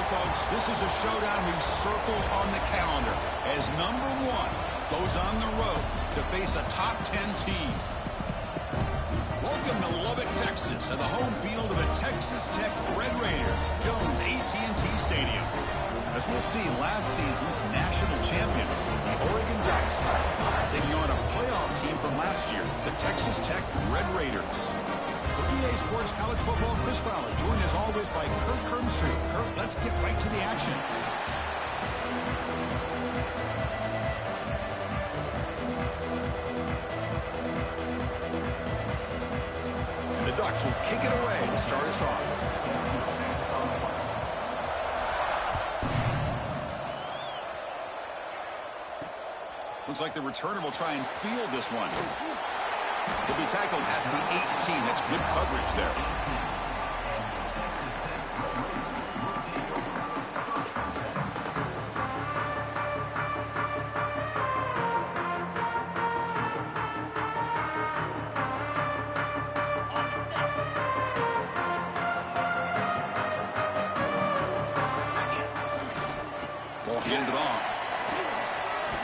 folks, this is a showdown we've circled on the calendar as number 1 goes on the road to face a top 10 team. Welcome to Lubbock, Texas, and the home field of the Texas Tech Red Raiders, Jones AT&T Stadium. As we'll see, last season's national champions, the Oregon Ducks, taking on a playoff team from last year, the Texas Tech Red Raiders. For EA Sports College Football, Chris Fowler, joined as always by Kurt Kernstreet. Kurt, let's get right to the action. And the Ducks will kick it away to start us off. Looks like the returner will try and field this one. To be tackled at the 18. That's good coverage there. Ball handed off.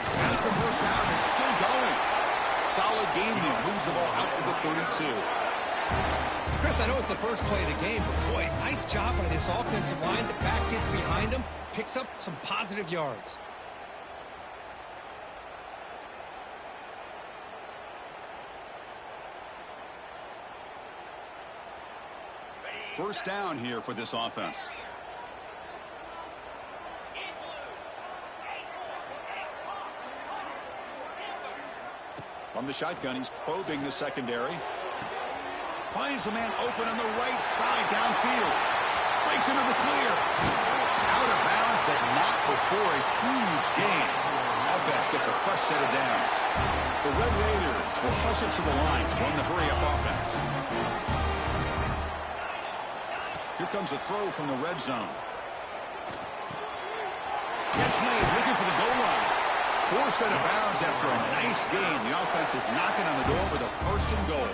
As the first down is still going. Solid gain there. Moves the ball out to the 32. Chris, I know it's the first play of the game, but boy, nice job by this offensive line. The back gets behind him, picks up some positive yards. First down here for this offense. From the shotgun, he's probing the secondary. Finds a man open on the right side downfield. Breaks into the clear. Out of bounds, but not before a huge gain. Offense gets a fresh set of downs. The Red Raiders will hustle to the line to run the hurry-up offense. Here comes a throw from the red zone. Catch made, looking for the goal line. 4 set of bounds after a nice gain. The offense is knocking on the door with a first and goal.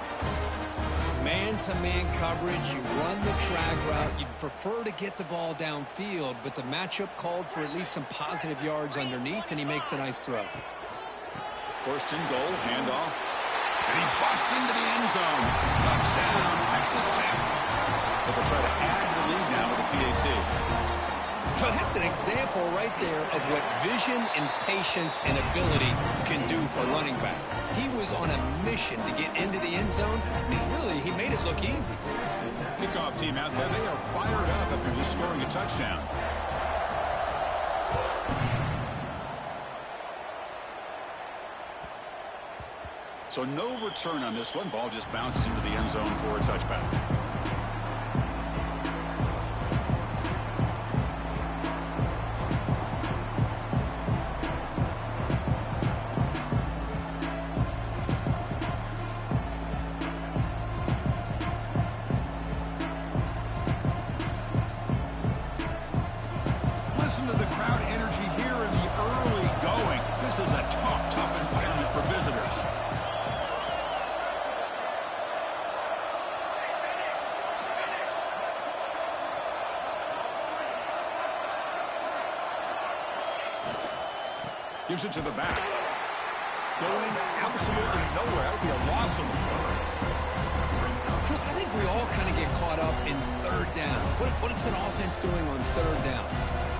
Man-to-man coverage, you run the drag route. You'd prefer to get the ball downfield, but the matchup called for at least some positive yards underneath, and he makes a nice throw. First and goal, handoff. And he busts into the end zone. Touchdown, Texas Tech. But they'll try to add to the lead now with the PAT. Well, that's an example right there of what vision and patience and ability can do for a running back. He was on a mission to get into the end zone. I mean, really, he made it look easy. Kickoff team out there. They are fired up after just scoring a touchdown. So no return on this one. Ball just bounces into the end zone for a touchback. Listen to the crowd energy here in the early going. This is a tough environment for visitors. Gives it to the back. Going absolutely nowhere. That would be a loss of the play. Chris, I think we all kind of get caught up in third down. What is an offense doing on third down?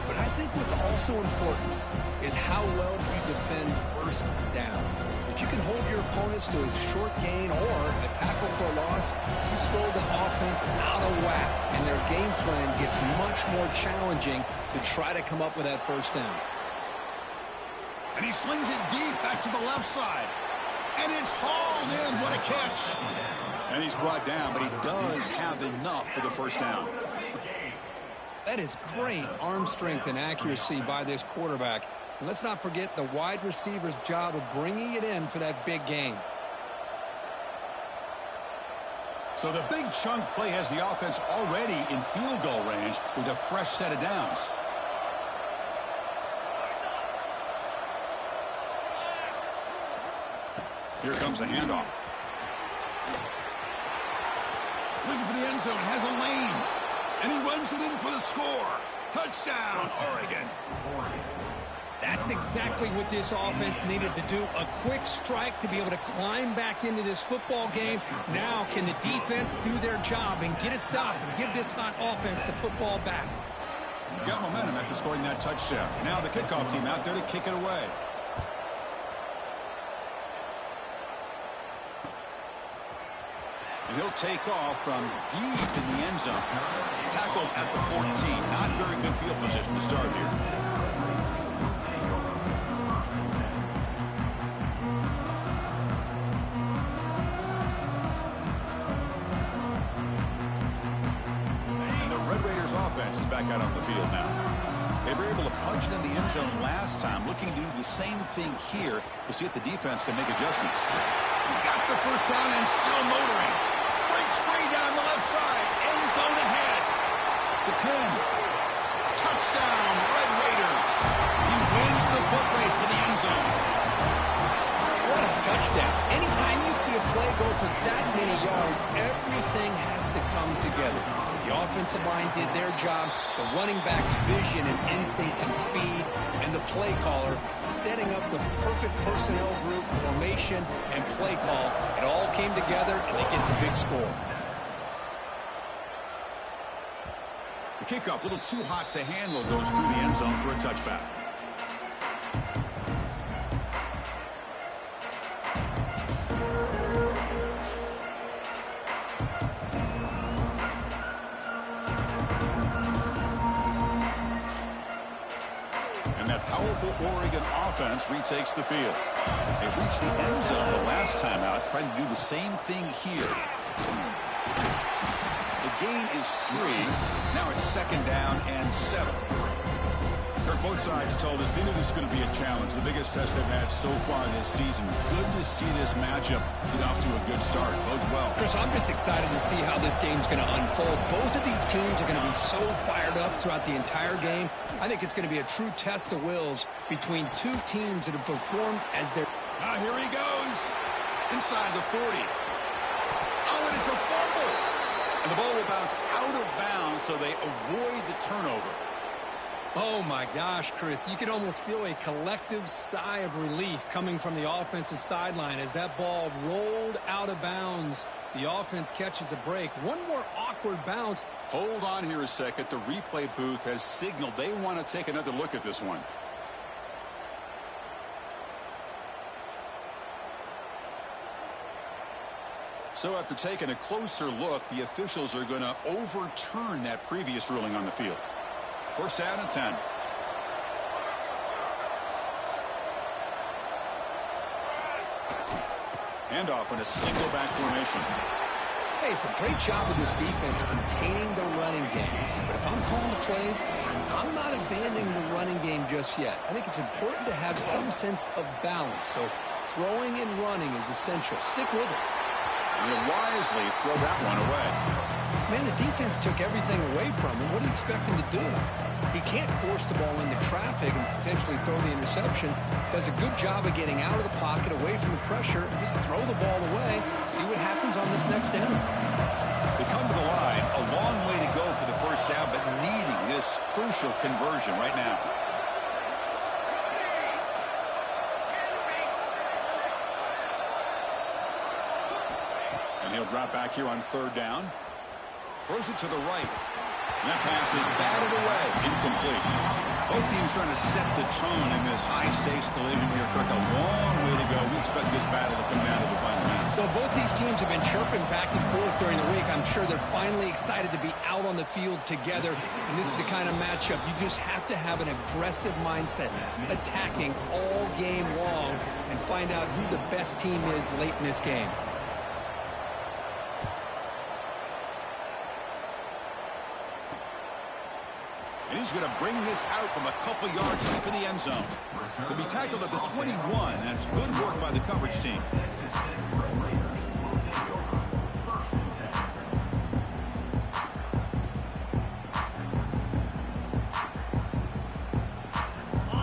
But I think what's also important is how well you defend first down. If you can hold your opponents to a short gain or a tackle for a loss, you throw the offense out of whack, and their game plan gets much more challenging to try to come up with that first down. And he slings it deep back to the left side. And it's hauled in. What a catch. And he's brought down, but he does have enough for the first down. That is great arm strength and accuracy by this quarterback. And let's not forget the wide receiver's job of bringing it in for that big gain. So the big chunk play has the offense already in field goal range with a fresh set of downs. Here comes the handoff. Looking for the end zone, has a lane. And he runs it in for the score. Touchdown, Oregon. That's exactly what this offense needed to do. A quick strike to be able to climb back into this football game. Now can the defense do their job and get a stop and give this hot offense the football back? Got momentum after scoring that touchdown. Now the kickoff team out there to kick it away. And he'll take off from deep in the end zone. Tackled at the 14. Not very good field position to start here. And the Red Raiders offense is back out on the field now. They were able to punch it in the end zone last time. Looking to do the same thing here. We'll see if the defense can make adjustments. He's got the first down and still motoring. Breaks free down the left side. End zone ahead. The 10. Touchdown, Red Raiders. He wins the foot race to the end zone. What a touchdown. Anytime you see a play go for that many yards, everything has to come together. The offensive line did their job, the running back's vision and instincts and speed, and the play caller setting up the perfect personnel group, formation, and play call. It all came together, and they get the big score. The kickoff, a little too hot to handle, goes through the end zone for a touchback. And that powerful Oregon offense retakes the field. They reached the end zone the last time out, trying to do the same thing here. The gain is 3. Now it's 2nd down and 7. Kirk, both sides told us they knew this was going to be a challenge, the biggest test they've had so far this season. Good to see this matchup get off to a good start. Bodes well. Chris, I'm just excited to see how this game's going to unfold. Both of these teams are going to be so fired up throughout the entire game. I think it's going to be a true test of wills between two teams that have performed as their... Now here he goes. Inside the 40. Oh, it is a fumble. And the ball will bounce out of bounds, so they avoid the turnover. Oh, my gosh, Chris. You can almost feel a collective sigh of relief coming from the offensive sideline as that ball rolled out of bounds. The offense catches a break. One more awkward bounce. Hold on here a second. The replay booth has signaled they want to take another look at this one. So after taking a closer look, the officials are going to overturn that previous ruling on the field. 1st down and 10. Handoff in a single back formation. Hey, it's a great job of this defense containing the running game. But if I'm calling the plays, I'm not abandoning the running game just yet. I think it's important to have some sense of balance. So throwing and running is essential. Stick with it. He'll wisely throw that one away. Man, the defense took everything away from him. What do you expect him to do? He can't force the ball into traffic and potentially throw the interception. Does a good job of getting out of the pocket, away from the pressure, and just throw the ball away. See what happens on this next down. They come to the line, a long way to go for the 1st down, but needing this crucial conversion right now. And he'll drop back here on 3rd down. Throws it to the right. And that pass is batted away. Incomplete. Both teams trying to set the tone in this high-stakes collision here. Kirk, a long way to go. We expect this battle to come down to the final minutes. So both these teams have been chirping back and forth during the week. I'm sure they're finally excited to be out on the field together. And this is the kind of matchup you just have to have an aggressive mindset, attacking all game long, and find out who the best team is late in this game. And he's going to bring this out from a couple yards deep in the end zone. He'll be tackled at the 21. That's good work by the coverage team.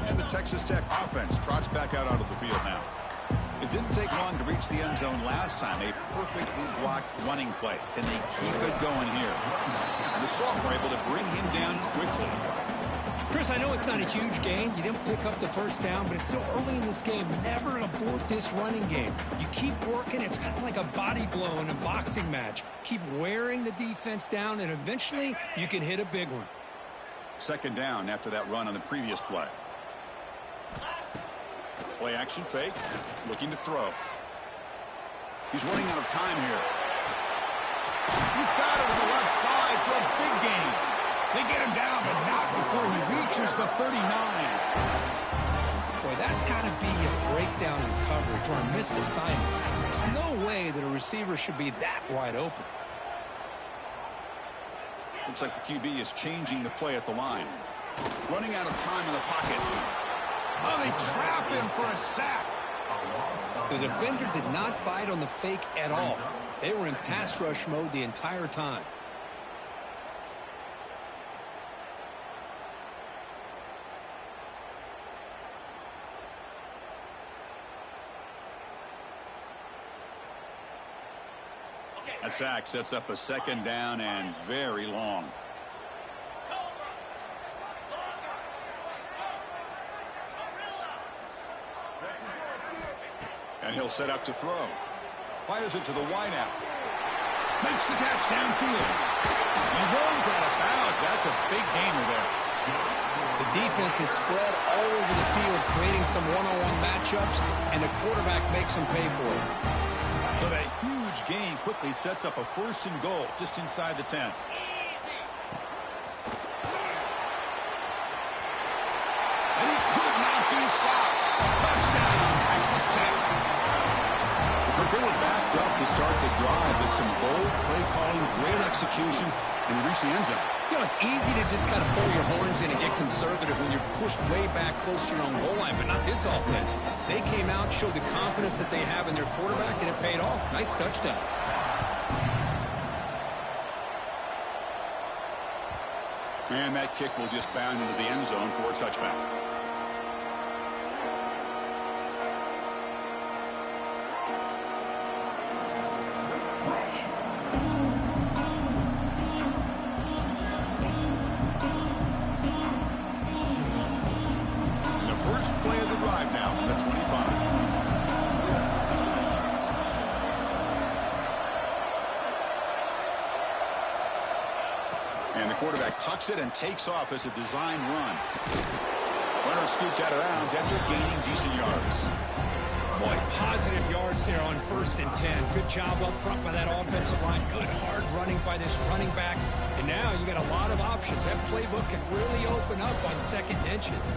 And the Texas Tech offense trots back out onto the field now. It didn't take long to reach the end zone last time. A perfectly blocked running play. Can they keep it going here? And the sophomore able to bring him down quickly. Chris, I know it's not a huge gain. You didn't pick up the first down, but it's still early in this game. Never abort this running game. You keep working. It's kind of like a body blow in a boxing match. Keep wearing the defense down, and eventually you can hit a big one. Second down after that run on the previous play. Play action fake. Looking to throw. He's running out of time here. He's got it to the left side for a big gain. They get him down, but not before he reaches the 39. Boy, that's got to be a breakdown in coverage or a missed assignment. There's no way that a receiver should be that wide open. Looks like the QB is changing the play at the line. Running out of time in the pocket. Oh, they trap him for a sack. The defender did not bite on the fake at all. They were in pass rush mode the entire time. That sack sets up a second down and very long. And he'll set up to throw. Fires it to the wideout. Makes the catch downfield. He runs out of bounds. That's a big gainer there. The defense is spread all over the field, creating some one-on-one matchups, and the quarterback makes them pay for it. So that huge gain quickly sets up a first and goal just inside the 10. And he could not be stopped. Touchdown, Texas Tech. But they were backed up to start the drive, but some bold play calling, great execution, and reach the end zone. You know, it's easy to just kind of pull your horns in and get conservative when you're pushed way back close to your own goal line, but not this offense. They came out, showed the confidence that they have in their quarterback, and it paid off. Nice touchdown. And that kick will just bound into the end zone for a touchback. Play of the drive now from the 25. And the quarterback tucks it and takes off as a design run. Runner scoots out of bounds after gaining decent yards. Boy, positive yards there on 1st and 10. Good job up front by that offensive line. Good hard running by this running back. And now you got a lot of options. That playbook can really open up on second inches.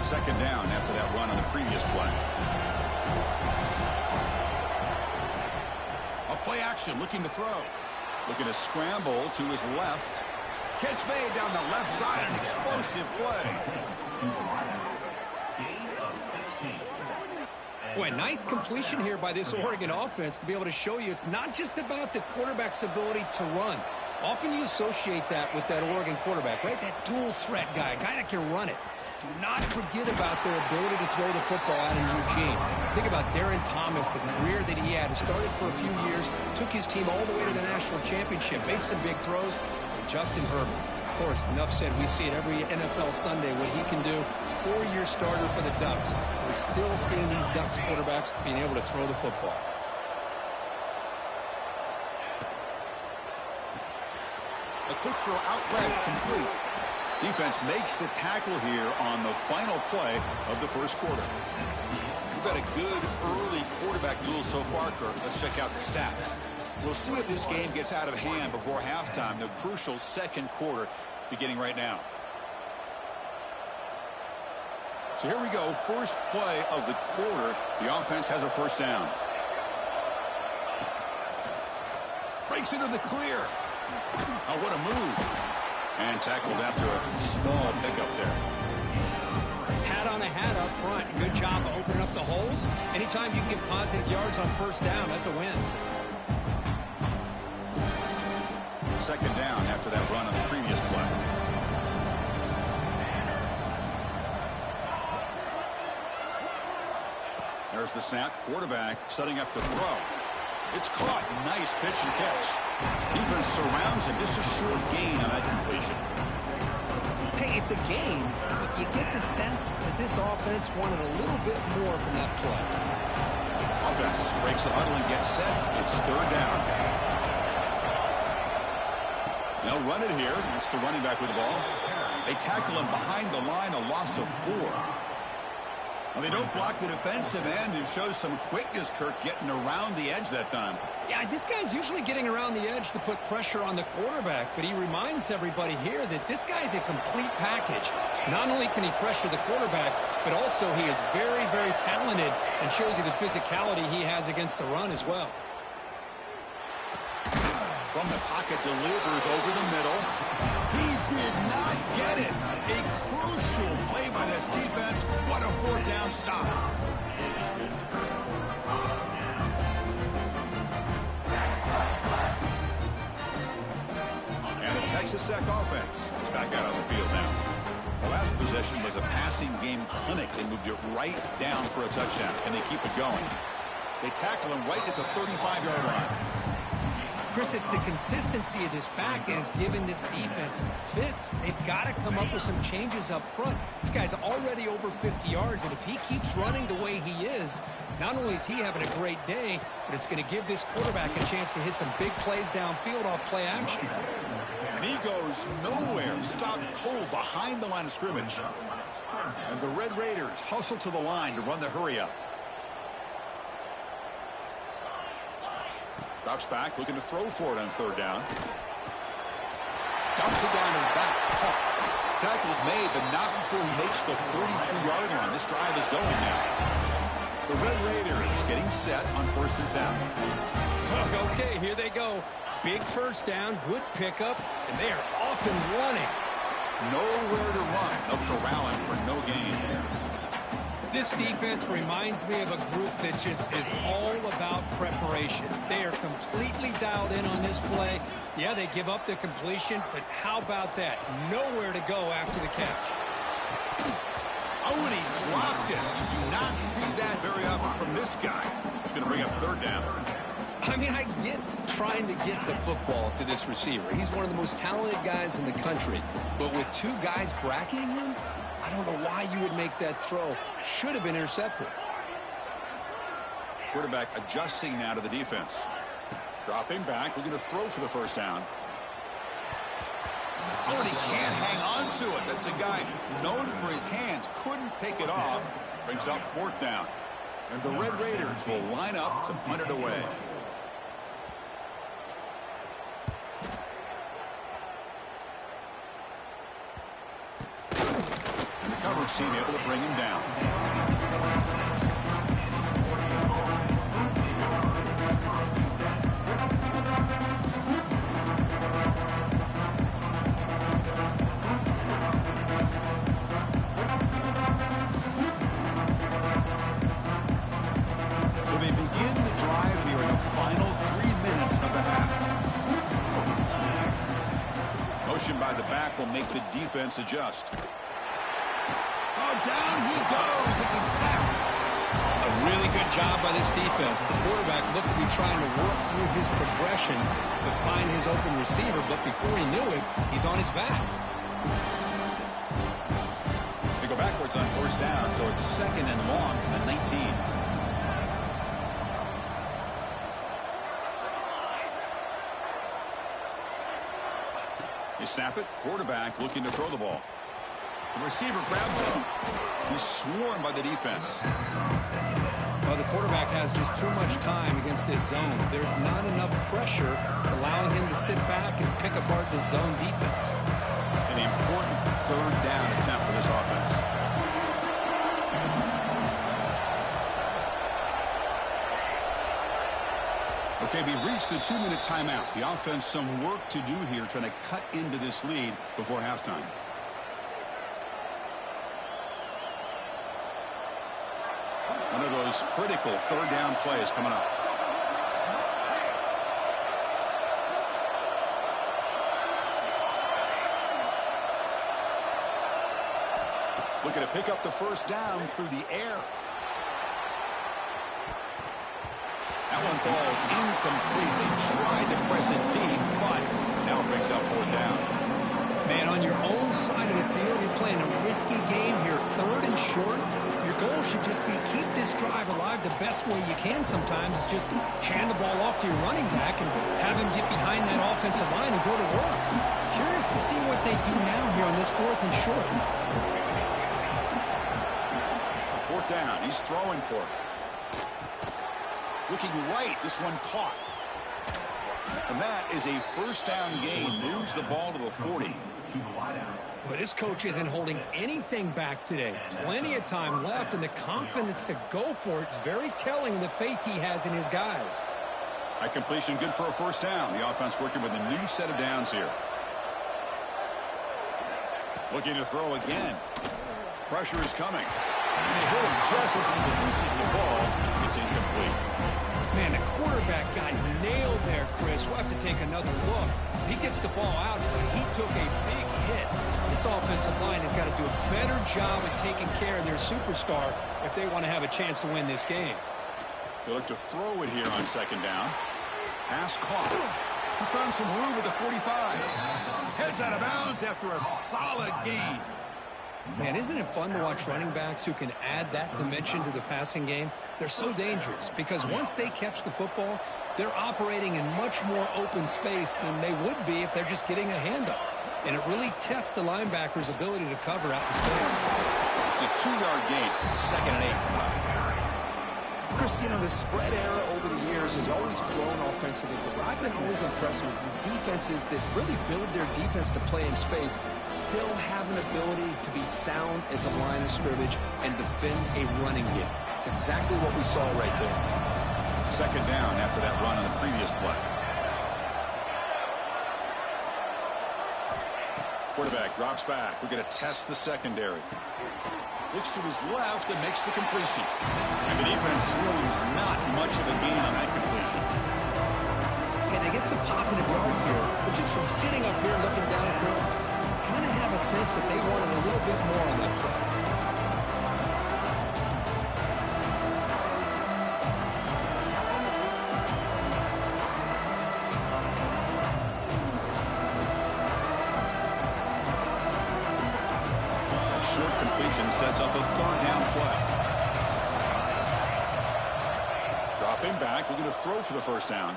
Second down after that run on the previous play. A play action, looking to throw. Looking to scramble to his left. Catch made down the left side, an explosive play. Boy, nice completion here by this Oregon offense to be able to show you it's not just about the quarterback's ability to run. Often you associate that with that Oregon quarterback, right? That dual threat guy, a guy that can run it. Do not forget about their ability to throw the football out in Eugene. Think about Darren Thomas, the career that he had. Started for a few years, took his team all the way to the national championship, made some big throws. And Justin Herbert, of course, enough said, we see it every NFL Sunday what he can do. 4-year starter for the Ducks. We're still seeing these Ducks quarterbacks being able to throw the football. A quick throw out left, complete. Defense makes the tackle here on the final play of the first quarter. We've had a good early quarterback duel so far, Kirk. Let's check out the stats. We'll see if this game gets out of hand before halftime. The crucial second quarter beginning right now. So here we go. First play of the quarter. The offense has a first down. Breaks into the clear. Oh, what a move. And tackled after a small pickup there. Hat on a hat up front. Good job of opening up the holes. Anytime you get positive yards on first down, that's a win. Second down after that run on the previous play. There's the snap. Quarterback setting up the throw. It's caught. Nice pitch and catch. Defense surrounds him. Just a short gain on that completion. Hey, it's a game, but you get the sense that this offense wanted a little bit more from that play. Offense breaks the huddle and gets set. It's third down. They'll run it here. It's the running back with the ball. They tackle him behind the line, a loss of 4. Well, they don't block the defensive end, who shows some quickness, Kirk, getting around the edge that time. Yeah, this guy's usually getting around the edge to put pressure on the quarterback, but he reminds everybody here that this guy's a complete package. Not only can he pressure the quarterback, but also he is very, very talented and shows you the physicality he has against the run as well. From the pocket, delivers over the middle. He did not get it. A crucial play by this defense. What a fourth down stop. And the Texas Tech offense is back out on the field now. The last possession was a passing game clinic. They moved it right down for a touchdown, and they keep it going. They tackle him right at the 35-yard line. Chris, it's the consistency of this back is giving this defense fits. They've got to come up with some changes up front. This guy's already over 50 yards, and if he keeps running the way he is, not only is he having a great day, but it's going to give this quarterback a chance to hit some big plays downfield off play action. And he goes nowhere. Stopped cold behind the line of scrimmage. And the Red Raiders hustle to the line to run the hurry-up. Drops back, looking to throw for it on third down. Dumps it down to the back. Caught. Tackle's made, but not before he makes the 43-yard line. This drive is going now. The Red Raiders getting set on 1st and 10. Okay, here they go. Big first down, good pickup, and they are off and running. Nowhere to run. They'll corral him for no gain. This defense reminds me of a group that just is all about preparation. They are completely dialed in on this play. Yeah, they give up the completion, but how about that? Nowhere to go after the catch. Oh, and he dropped it. You do not see that very often from this guy. He's going to bring up third down. I mean, I get trying to get the football to this receiver. He's one of the most talented guys in the country. But with 2 guys bracketing him, I don't know why you would make that throw. Should have been intercepted. Quarterback adjusting now to the defense. Dropping back, looking to throw for the first down. Oh, and he can't hang on to it. That's a guy known for his hands. Couldn't pick it off. Brings up 4th down. And the Red Raiders will line up to punt it away. And the coverage team able to bring him down. So they begin the drive here in the final 3 minutes of the half. Motion by the back will make the defense adjust. Oh, down he goes. It's a sack. A really good job by this defense. The quarterback looked to be trying to work through his progressions to find his open receiver, but before he knew it, he's on his back. They go backwards on 1st down, so it's 2nd and long from the 19. They snap it. Quarterback looking to throw the ball. The receiver grabs him. He's swarmed by the defense. Well, the quarterback has just too much time against this zone. There's not enough pressure allowing him to sit back and pick apart the zone defense. An important 3rd down attempt for this offense. Okay, we reached the 2-minute timeout. The offense some work to do here, trying to cut into this lead before halftime. One of those critical 3rd down plays coming up. Looking to pick up the 1st down through the air. That one falls incomplete. They tried to press it deep, but now it brings up 4th down. Man, on your own side of the field, you're playing a risky game here, 3rd and short. Your goal should just be keep this drive alive the best way you can sometimes. Is just hand the ball off to your running back and have him get behind that offensive line and go to work. Curious to see what they do now here on this 4th and short. 4th down. He's throwing for it. Looking right. This one caught. And that is a 1st down gain. Moves the ball to the 40. Well, this coach isn't holding anything back today. Plenty of time left, and the confidence to go for it is very telling of the faith he has in his guys. That completion good for a 1st down. The offense working with a new set of downs here. Looking to throw again. Pressure is coming. And they hit him just as he releases the ball. It's incomplete. Man, the quarterback got nailed there, Chris. We'll have to take another look. He gets the ball out, but he took a big hit. This offensive line has got to do a better job of taking care of their superstar if they want to have a chance to win this game. They look to throw it here on 2nd down. Pass caught. He's found some room at the 45. Heads out of bounds after a solid gain. Man, isn't it fun to watch running backs who can add that dimension to the passing game? They're so dangerous because once they catch the football, they're operating in much more open space than they would be if they're just getting a handoff. And it really tests the linebacker's ability to cover out in space. It's a 2-yard gain, 2nd and 8. Chris, you know, the spread era over the years has always grown offensively, but I've been always impressed with defenses that really build their defense to play in space, still have an ability to be sound at the line of scrimmage and defend a running game. It's exactly what we saw right there. 2nd down after that run on the previous play. Quarterback drops back. We're going to test the secondary. Looks to his left and makes the completion. And the defense swims not much of a gain on that completion. And they get some positive yards here, but just from sitting up here looking down, Chris, you kind of have a sense that they wanted a little bit more on that play. Sets up a 3rd down play. Dropping back, looking to throw for the 1st down.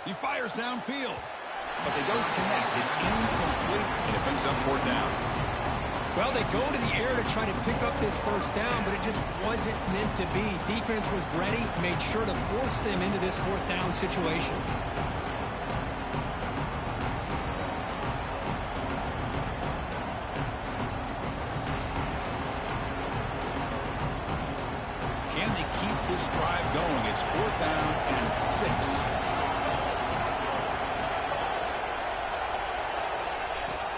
He fires downfield, but they don't connect. It's incomplete, and it brings up 4th down. Well, they go to the air to try to pick up this 1st down, but it just wasn't meant to be. Defense was ready, made sure to force them into this 4th down situation. This drive going. It's 4th down and 6.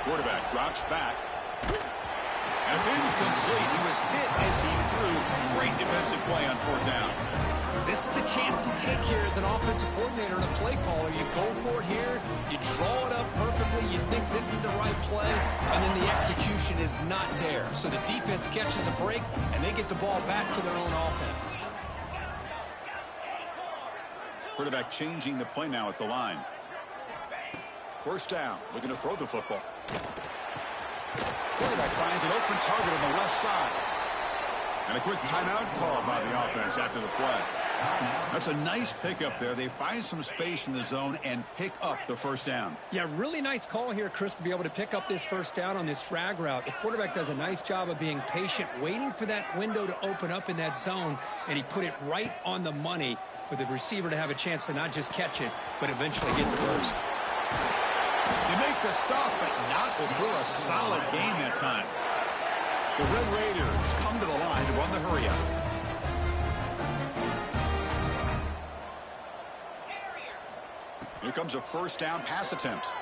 Quarterback drops back. That's incomplete. He was hit as he threw. Great defensive play on 4th down. This is the chance you take here as an offensive coordinator and a play caller. You go for it here. You draw it up perfectly. You think this is the right play, and then the execution is not there. So the defense catches a break, and they get the ball back to their own offense. Quarterback changing the play now at the line. 1st down, looking to throw the football. Quarterback finds an open target on the left side. And a quick timeout call by the offense after the play. That's a nice pickup there. They find some space in the zone and pick up the 1st down. Yeah, really nice call here, Chris, to be able to pick up this 1st down on this drag route. The quarterback does a nice job of being patient, waiting for that window to open up in that zone, and he put it right on the money for the receiver to have a chance to not just catch it, but eventually get the 1st. They make the stop, but not before a solid gain that time. The Red Raiders come to the line to run the hurry-up. Here comes a 1st down pass attempt.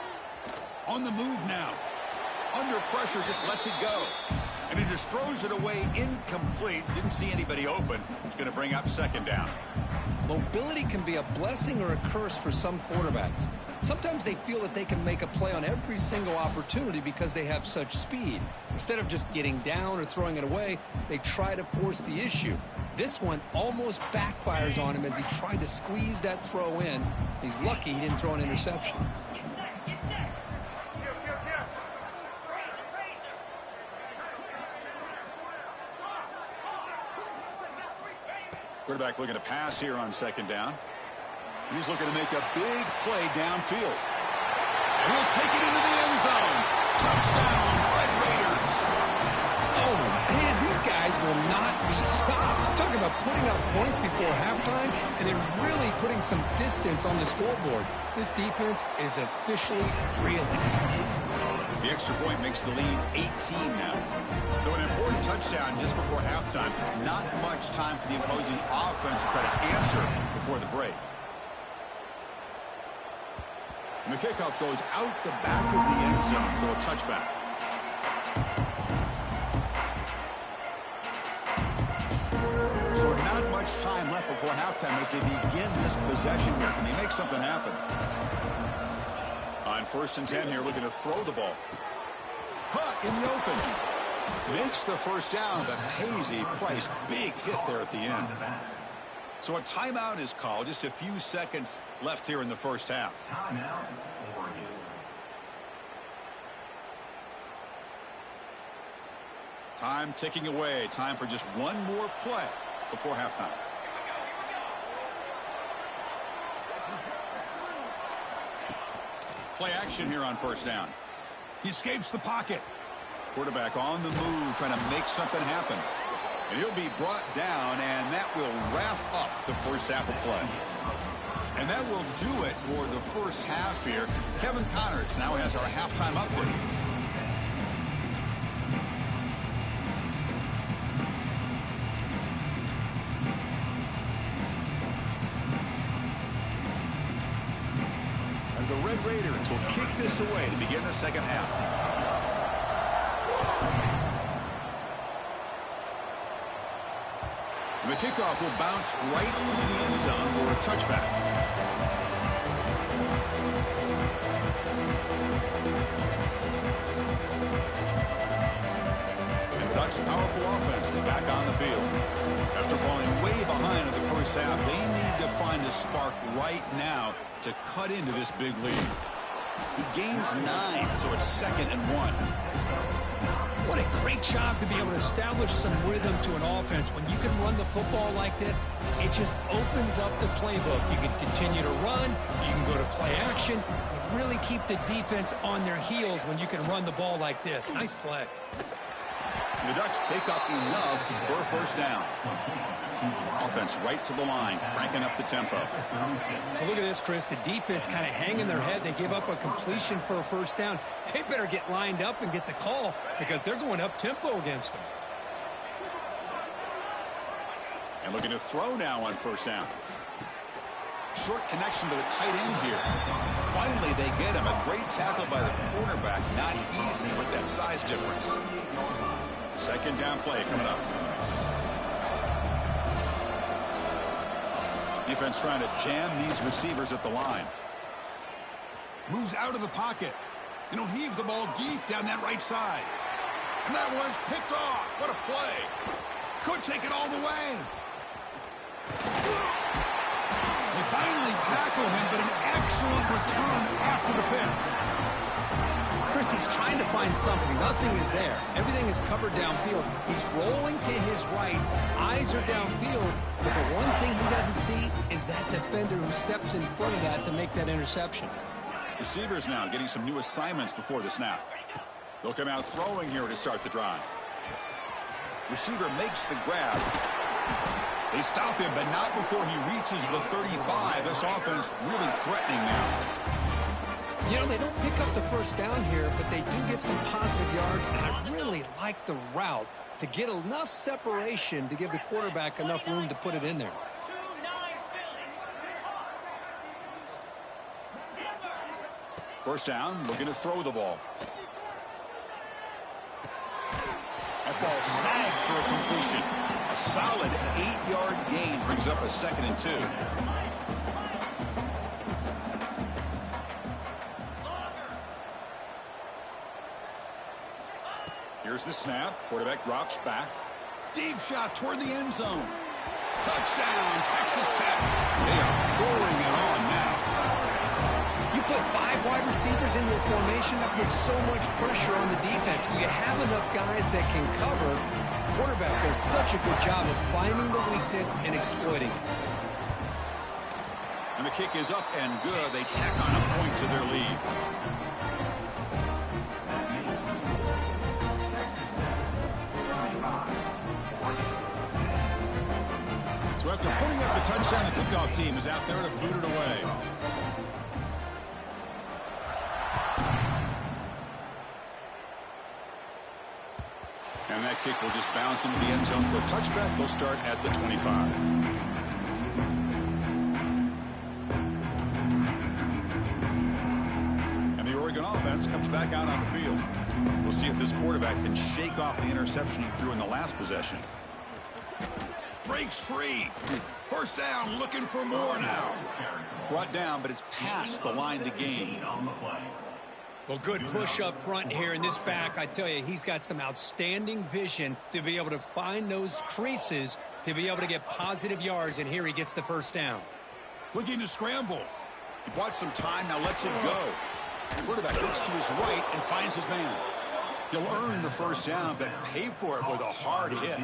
On the move now. Under pressure, just lets it go. And he just throws it away incomplete. Didn't see anybody open. It's going to bring up 2nd down. Mobility can be a blessing or a curse for some quarterbacks. Sometimes they feel that they can make a play on every single opportunity because they have such speed. Instead of just getting down or throwing it away, they try to force the issue. This one almost backfires on him as he tried to squeeze that throw in. He's lucky he didn't throw an interception. Quarterback looking to pass here on second down. And he's looking to make a big play downfield. And he'll take it into the end zone. Touchdown, Red Raiders. Oh, man, these guys will not be stopped. Talking about putting up points before halftime, and then really putting some distance on the scoreboard. This defense is officially reeling. The extra point makes the lead 18 now. So an important touchdown just before halftime. Not much time for the opposing offense to try to answer before the break. And the kickoff goes out the back of the end zone, so a touchback. So not much time left before halftime as they begin this possession here. Can they make something happen? On 1st and 10 here, looking to throw the ball. Hunt in the open. Makes the first down, but pays a price. Big hit there at the end. So a timeout is called. Just a few seconds left here in the first half. Time ticking away. Time for just one more play before halftime. Play action here on 1st down. He escapes the pocket. Quarterback on the move, trying to make something happen. And he'll be brought down, and that will wrap up the first half of play. And that will do it for the first half here. Kevin Connors now has our halftime update. And the Red Raiders will kick this away to begin the second half. The kickoff will bounce right into the end zone for a touchback. And the Ducks' powerful offense is back on the field. After falling way behind in the first half, they need to find a spark right now to cut into this big lead. He gains 9, so it's 2nd and 1. What a great job to be able to establish some rhythm to an offense. When you can run the football like this, it just opens up the playbook. You can continue to run. You can go to play action. And really keep the defense on their heels when you can run the ball like this. Nice play. The Ducks pick up enough for a first down. Offense right to the line, cranking up the tempo. Well, look at this, Chris. The defense kind of hanging their head. They give up a completion for a first down. They better get lined up and get the call because they're going up tempo against them. And looking to throw now on 1st down. Short connection to the tight end here. Finally, they get him. A great tackle by the quarterback. Not easy with that size difference. 2nd down play coming up. Defense trying to jam these receivers at the line. Moves out of the pocket. And he'll heave the ball deep down that right side. And that one's picked off. What a play. Could take it all the way. They finally tackle him, but an excellent return after the pick. Chris, he's trying to find something. Nothing is there. Everything is covered downfield. He's rolling to his right. Eyes are downfield. But the one thing he doesn't see is that defender who steps in front of that to make that interception. Receivers now getting some new assignments before the snap. They'll come out throwing here to start the drive. Receiver makes the grab. They stop him, but not before he reaches the 35. This offense really threatening now. You know, they don't pick up the first down here, but they do get some positive yards, and I really like the route to get enough separation to give the quarterback enough room to put it in there. First down, looking to throw the ball. That ball snagged for a completion. A solid 8-yard gain brings up a 2nd and 2. Here's the snap. Quarterback drops back. Deep shot toward the end zone. Touchdown, Texas Tech. They are pouring it on now. You put 5 wide receivers into a formation, that puts so much pressure on the defense. Do you have enough guys that can cover? Quarterback does such a good job of finding the weakness and exploiting it. And the kick is up and good. They tack on a point to their lead. So after putting up a touchdown, the kickoff team is out there to boot it away. And that kick will just bounce into the end zone for a touchback. They'll start at the 25. And the Oregon offense comes back out on the field. We'll see if this quarterback can shake off the interception he threw in the last possession. Breaks free. First down, looking for more now. Brought down, but it's past the line to gain. Well, good push up front here in this back. I tell you, he's got some outstanding vision to be able to find those creases to be able to get positive yards, and here he gets the first down. Looking to scramble. He bought some time, now lets it go. The quarterback looks to his right and finds his man. He'll earn the first down, but pay for it with a hard hit.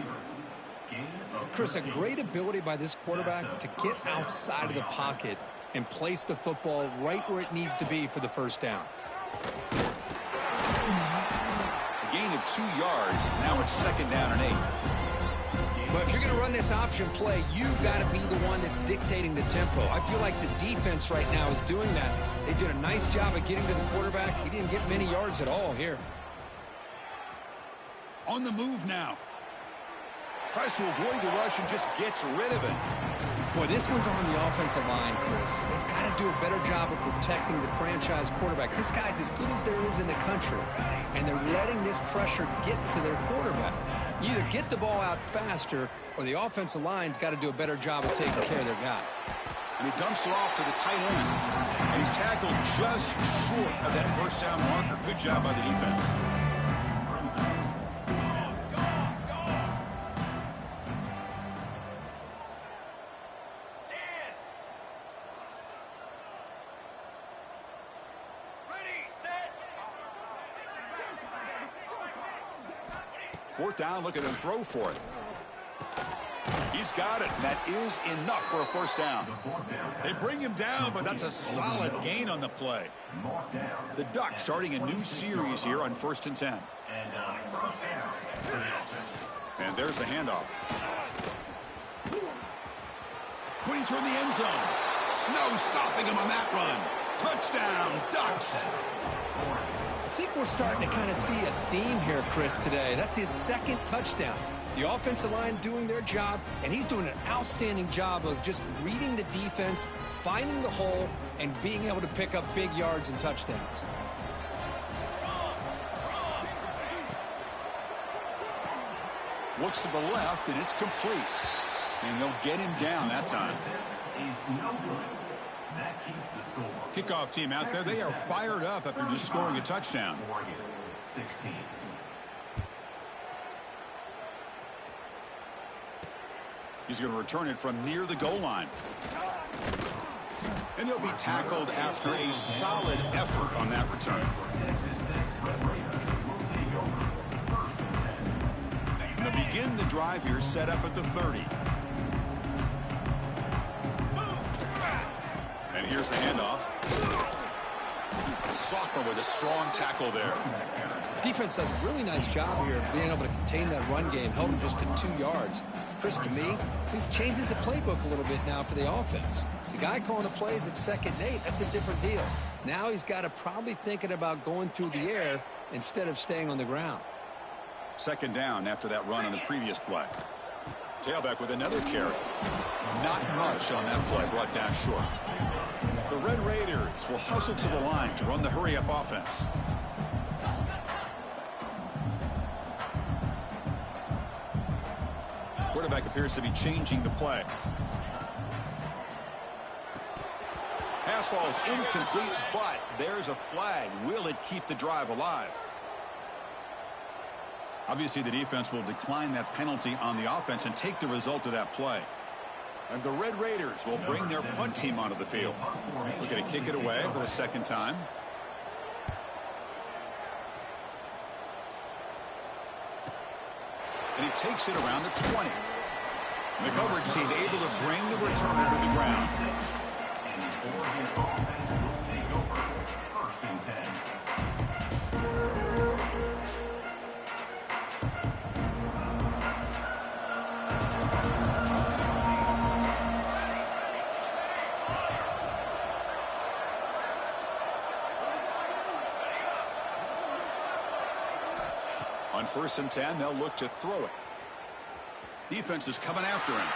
Chris, a great ability by this quarterback to get outside of the pocket and place the football right where it needs to be for the first down. A gain of 2 yards. Now it's second down and 8. But if you're going to run this option play, you've got to be the one that's dictating the tempo. I feel like the defense right now is doing that. They did a nice job of getting to the quarterback. He didn't get many yards at all here. On the move now. Tries to avoid the rush and just gets rid of it. Boy, this one's on the offensive line, Chris. They've got to do a better job of protecting the franchise quarterback. This guy's as good as there is in the country, and they're letting this pressure get to their quarterback. You either get the ball out faster, or the offensive line's got to do a better job of taking care of their guy. And he dumps it off to the tight end. And he's tackled just short of that first down marker. Good job by the defense. Fourth down, look at him throw for it. He's got it. That is enough for a first down. They bring him down, but that's a solid gain on the play. The Ducks starting a new series here on 1st and 10. And there's the handoff. Going toward the end zone. No stopping him on that run. Touchdown, Ducks. I think we're starting to kind of see a theme here, Chris, today. That's his second touchdown. The offensive line doing their job, and he's doing an outstanding job of just reading the defense, finding the hole, and being able to pick up big yards and touchdowns. Looks to the left, and it's complete. And they'll get him down that time. Kickoff team out there. They are fired up after just scoring a touchdown. He's going to return it from near the goal line. And he'll be tackled after a solid effort on that return. And they'll begin the drive here, set up at the 30. And here's the handoff. Sockmer with a strong tackle there. Defense does a really nice job here of being able to contain that run game, held him just to 2 yards. Chris, to me, this changes the playbook a little bit now for the offense. The guy calling the plays at 2nd and 8, that's a different deal. Now he's got to probably thinking about going through the air instead of staying on the ground. Second down after that run on the previous play. Tailback with another carry. Not much on that play, brought down short. The Red Raiders will hustle to the line to run the hurry-up offense. Quarterback appears to be changing the play. Pass falls incomplete, but there's a flag. Will it keep the drive alive? Obviously, the defense will decline that penalty on the offense and take the result of that play. And the Red Raiders will bring their punt team onto the field. We're going to kick it away for the second time. And he takes it around the 20. And the coverage team able to bring the returner to the ground. On 1st and 10, they'll look to throw it. Defense is coming after him.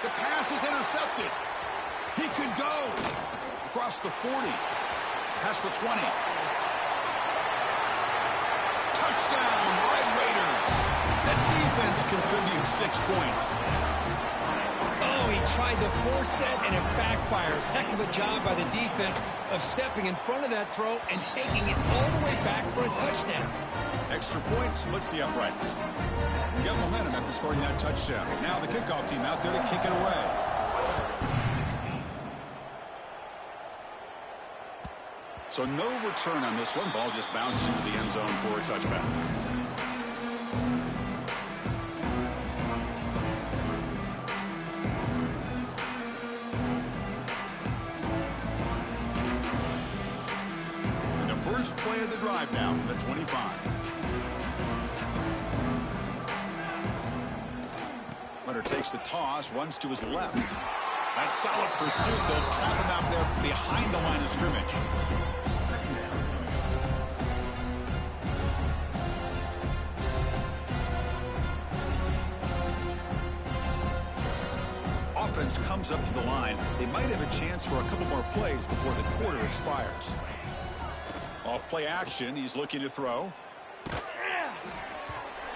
The pass is intercepted. He could go across the 40, past the 20. Touchdown, Red Raiders. That defense contributes 6 points. Oh, he tried to force it, and it backfires. Heck of a job by the defense of stepping in front of that throw and taking it all the way back for a touchdown. Extra point splits the uprights. We got momentum after scoring that touchdown. Now the kickoff team out there to kick it away. So no return on this one. Ball just bounces into the end zone for a touchback. And the first play of the drive now from the 25. Runner takes the toss, runs to his left. That solid pursuit. They'll trap him out there behind the line of scrimmage. Offense comes up to the line. They might have a chance for a couple more plays before the quarter expires. Off play action. He's looking to throw.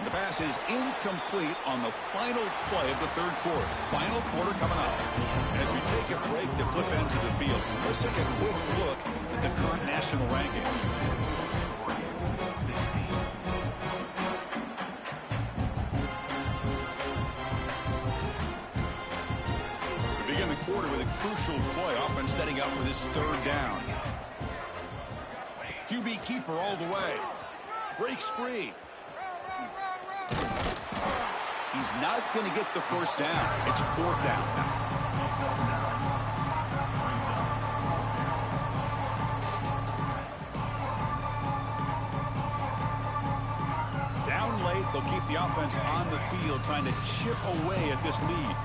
The pass is incomplete on the final play of the third quarter. Final quarter coming up. And as we take a break to flip into the field, let's take a quick look at the current national rankings. We begin the quarter with a crucial play, often setting up for this third down. QB keeper all the way. Breaks free. He's not going to get the first down. It's 4th down. Down late, they'll keep the offense on the field, trying to chip away at this lead.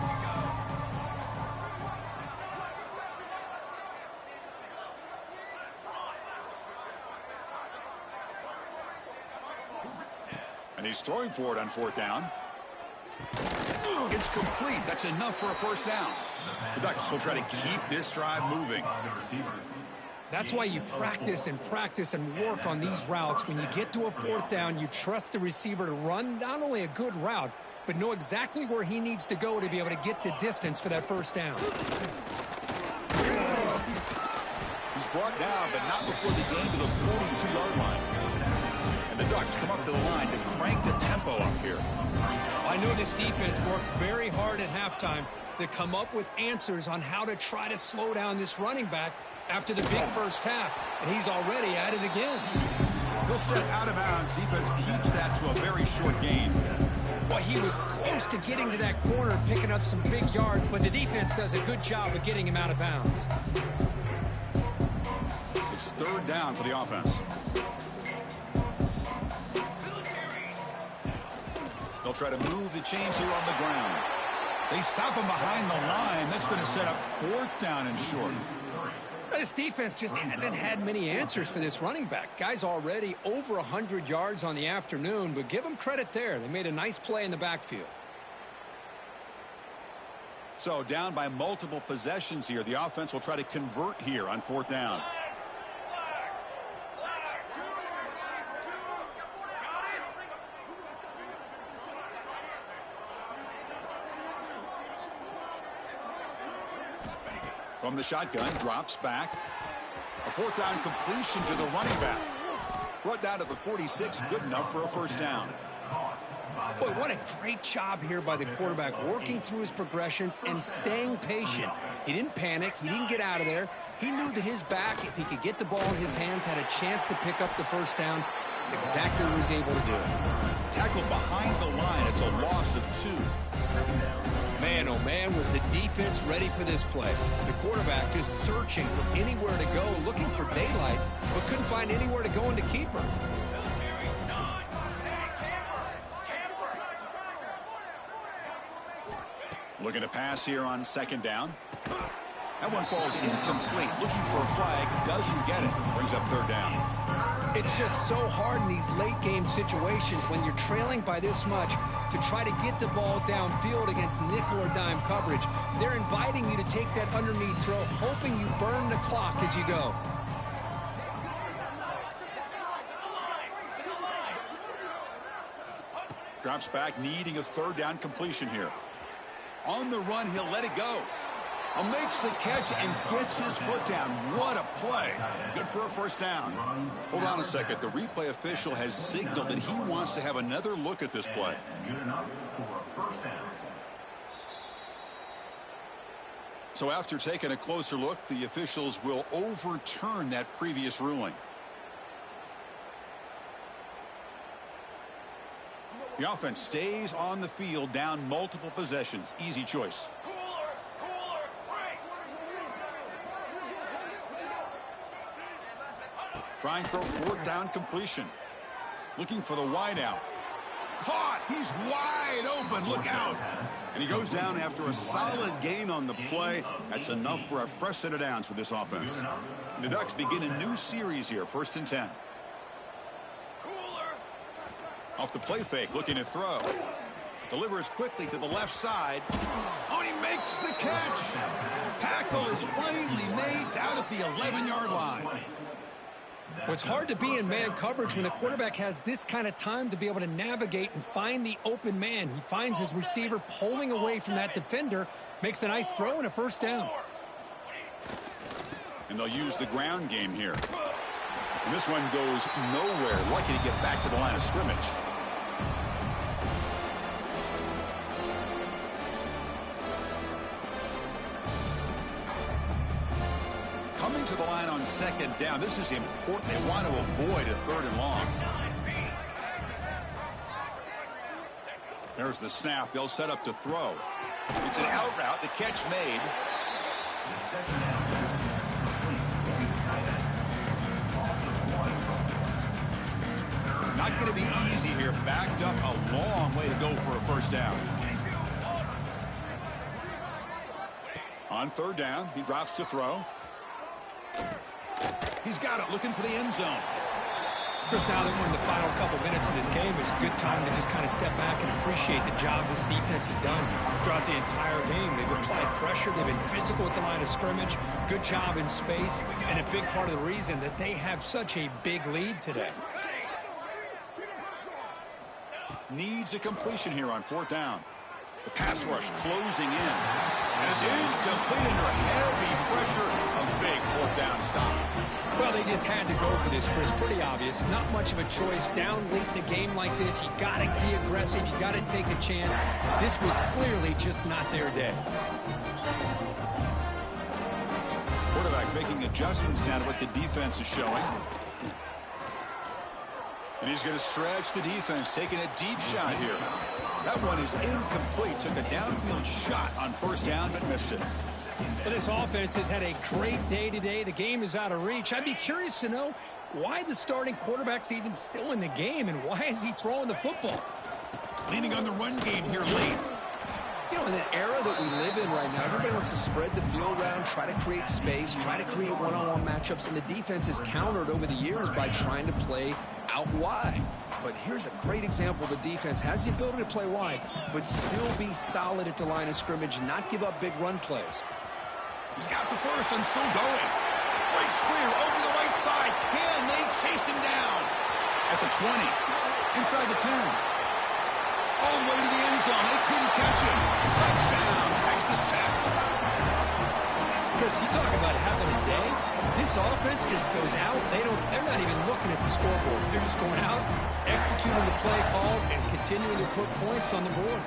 And he's throwing for it on 4th down. It's complete. That's enough for a first down. The Ducks will try to keep this drive moving. That's why you practice and work on these routes. When you get to a 4th down, you trust the receiver to run not only a good route, but know exactly where he needs to go to be able to get the distance for that first down. He's brought down, but not before the gain to the 42-yard line. And the Ducks come up to the line to crank the tempo up here. I know this defense worked very hard at halftime to come up with answers on how to try to slow down this running back after the big first half, and he's already at it again. He'll step out of bounds. Defense keeps that to a very short gain. Well, he was close to getting to that corner and picking up some big yards, but the defense does a good job of getting him out of bounds. It's 3rd down for the offense. They'll try to move the chains here on the ground. They stop him behind the line. That's going to set up 4th down and short. This defense just hasn't had many answers for this running back. Guy's already over 100 yards on the afternoon, but give them credit there. They made a nice play in the backfield. So down by multiple possessions here. The offense will try to convert here on 4th down. From the shotgun, drops back. A 4th down completion to the running back. Brought down to the 46, good enough for a first down. Boy, what a great job here by the quarterback, working through his progressions and staying patient. He didn't panic. He didn't get out of there. He knew that his back, if he could get the ball in his hands, had a chance to pick up the first down. It's exactly what he was able to do. Tackled behind the line. It's a loss of 2. Man, oh man, was the defense ready for this play. The quarterback just searching for anywhere to go, looking for daylight, but couldn't find anywhere to go into keeper. Looking to pass here on 2nd down. That one falls incomplete. Looking for a flag. Doesn't get it. Brings up 3rd down. It's just so hard in these late-game situations when you're trailing by this much to try to get the ball downfield against nickel or dime coverage. They're inviting you to take that underneath throw, hoping you burn the clock as you go. Drops back, needing a 3rd down completion here. On the run, he'll let it go. Makes the catch and gets his foot down. What a play. Good for a 1st down. Hold on a second. The replay official has signaled that he wants to have another look at this play. So after taking a closer look, the officials will overturn that previous ruling. The offense stays on the field, down multiple possessions. Easy choice. Trying for a 4th down completion. Looking for the wide out. Caught. He's wide open. Look out. And he goes down after a solid gain on the play. That's enough for a fresh set of downs for this offense. And the Ducks begin a new series here. 1st and 10. Off the play fake, looking to throw. Delivers quickly to the left side. Oh, he makes the catch. Tackle is finally made down at the 11-yard line. Well, it's hard to be in man coverage when a quarterback has this kind of time to be able to navigate and find the open man. He finds his receiver pulling away from that defender, makes a nice throw and a 1st down. And they'll use the ground game here. And this one goes nowhere. Lucky to get back to the line of scrimmage. Coming to the line on 2nd down. This is important. They want to avoid a 3rd and long. There's the snap. They'll set up to throw. It's an out route. The catch made. Not going to be easy here. Backed up a long way to go for a 1st down. On 3rd down, he drops to throw. He's got it, looking for the end zone. Chris, now that we're in the final couple minutes of this game, it's a good time to just kind of step back and appreciate the job this defense has done throughout the entire game. They've applied pressure. They've been physical at the line of scrimmage. Good job in space, and a big part of the reason that they have such a big lead today. Needs a completion here on 4th down. The pass rush closing in. And it's incomplete under heavy pressure. A big 4th down stop. Well, they just had to go for this, Chris. Pretty obvious. Not much of a choice. Down late in the game like this, you got to be aggressive. You got to take a chance. This was clearly just not their day. Quarterback making adjustments down to what the defense is showing. And he's going to stretch the defense, taking a deep shot here. That one is incomplete. Took a downfield shot on 1st down, but missed it. Well, this offense has had a great day today. The game is out of reach. I'd be curious to know why the starting quarterback's even still in the game, and why is he throwing the football? Leaning on the run game here late. You know, in the era that we live in right now, everybody wants to spread the field around, try to create space, try to create one-on-one matchups, and the defense has countered over the years by trying to play out wide. But here's a great example. The defense has the ability to play wide, but still be solid at the line of scrimmage, not give up big run plays. He's got the first and still going. Great square over the right side. Can they chase him down? At the 20. Inside the 10. All the way to the end zone. They couldn't catch him. Touchdown, Texas Tech. Chris, you talk about having a day. This offense just goes out. They're not even looking at the scoreboard. They're just going out, executing the play called, and continuing to put points on the board.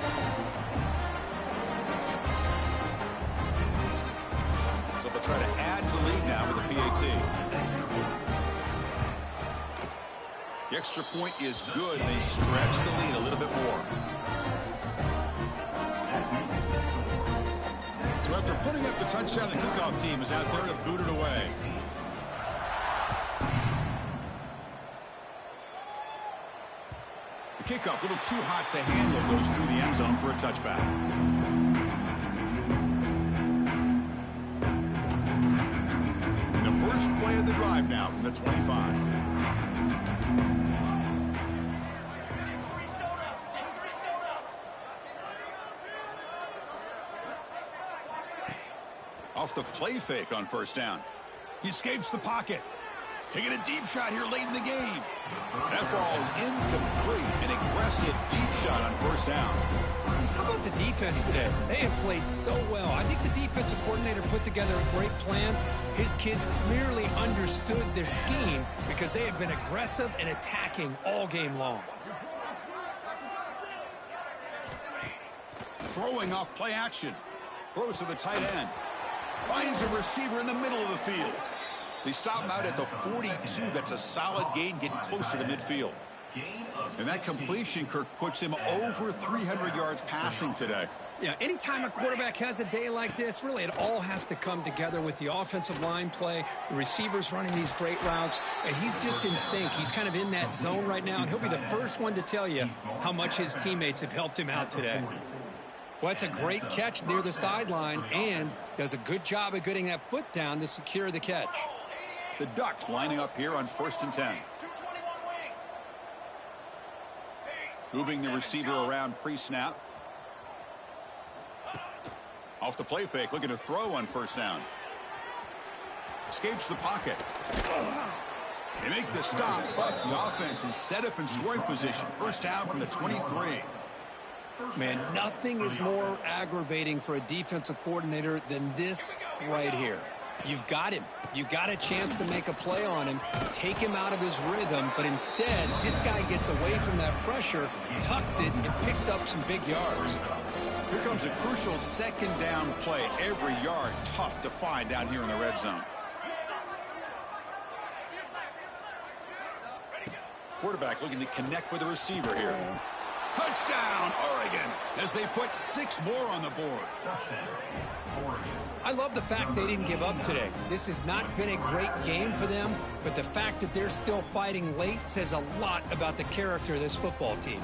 So they'll try to add to the lead now with the PAT. The extra point is good. They stretch the lead a little bit more. So after putting up the touchdown, the kickoff team is out there to boot it away. The kickoff, a little too hot to handle, goes through the end zone for a touchback. And the first play of the drive now from the 25. Off the play fake on first down. He escapes the pocket. Taking a deep shot here late in the game. That ball is incomplete. An aggressive deep shot on first down. How about the defense today? They have played so well. I think the defensive coordinator put together a great plan. His kids clearly understood their scheme because they have been aggressive and attacking all game long. Throwing off play action. Throws to the tight end. Finds a receiver in the middle of the field. They stop him out at the 42. That's a solid gain, getting closer to midfield. And that completion, Kirk, puts him over 300 yards passing today. Yeah, anytime a quarterback has a day like this, really it all has to come together with the offensive line play, the receivers running these great routes, and he's just in sync. He's kind of in that zone right now, and he'll be the first one to tell you how much his teammates have helped him out today. Well, that's a great catch near the sideline and does a good job of getting that foot down to secure the catch. The Ducks lining up here on 1st and 10. Moving the receiver around pre-snap. Off the play fake, looking to throw on first down. Escapes the pocket. They make the stop, but the offense is set up in scoring position. First down from the 23. Man, nothing is more aggravating for a defensive coordinator than this right here. You've got him. You got a chance to make a play on him, take him out of his rhythm, but instead, this guy gets away from that pressure, tucks it, and picks up some big yards. Here comes a crucial second down play. Every yard tough to find down here in the red zone. Quarterback looking to connect with the receiver here. Touchdown, Oregon, as they put 6 more on the board. I love the fact they didn't give up today. This has not been a great game for them, but the fact that they're still fighting late says a lot about the character of this football team.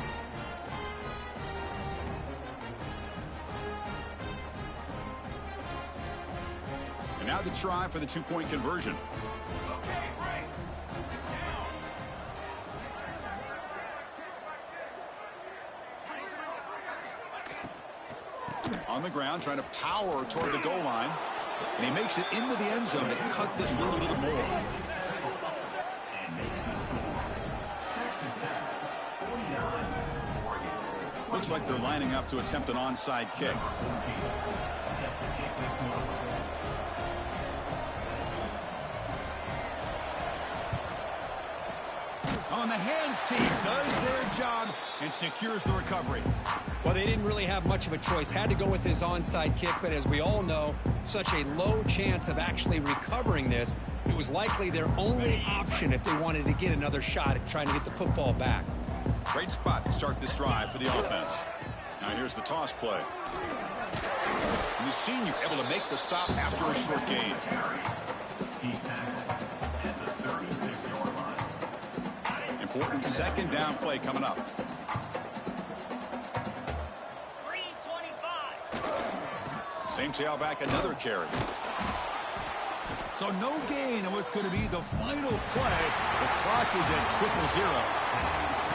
And now the try for the 2-point conversion. On the ground, trying to power toward the goal line. And he makes it into the end zone to cut this lead a little more. Looks like they're lining up to attempt an onside kick. On the hands team does their job and secures the recovery. Well, they didn't really have much of a choice. Had to go with his onside kick, but as we all know, such a low chance of actually recovering this. It was likely their only option if they wanted to get another shot at trying to get the football back. Great spot to start this drive for the offense. Now here's the toss play. And the senior able to make the stop after a short gain. Important second down play coming up. Same tailback, another carry. So no gain on what's going to be the final play. The clock is at 0-0.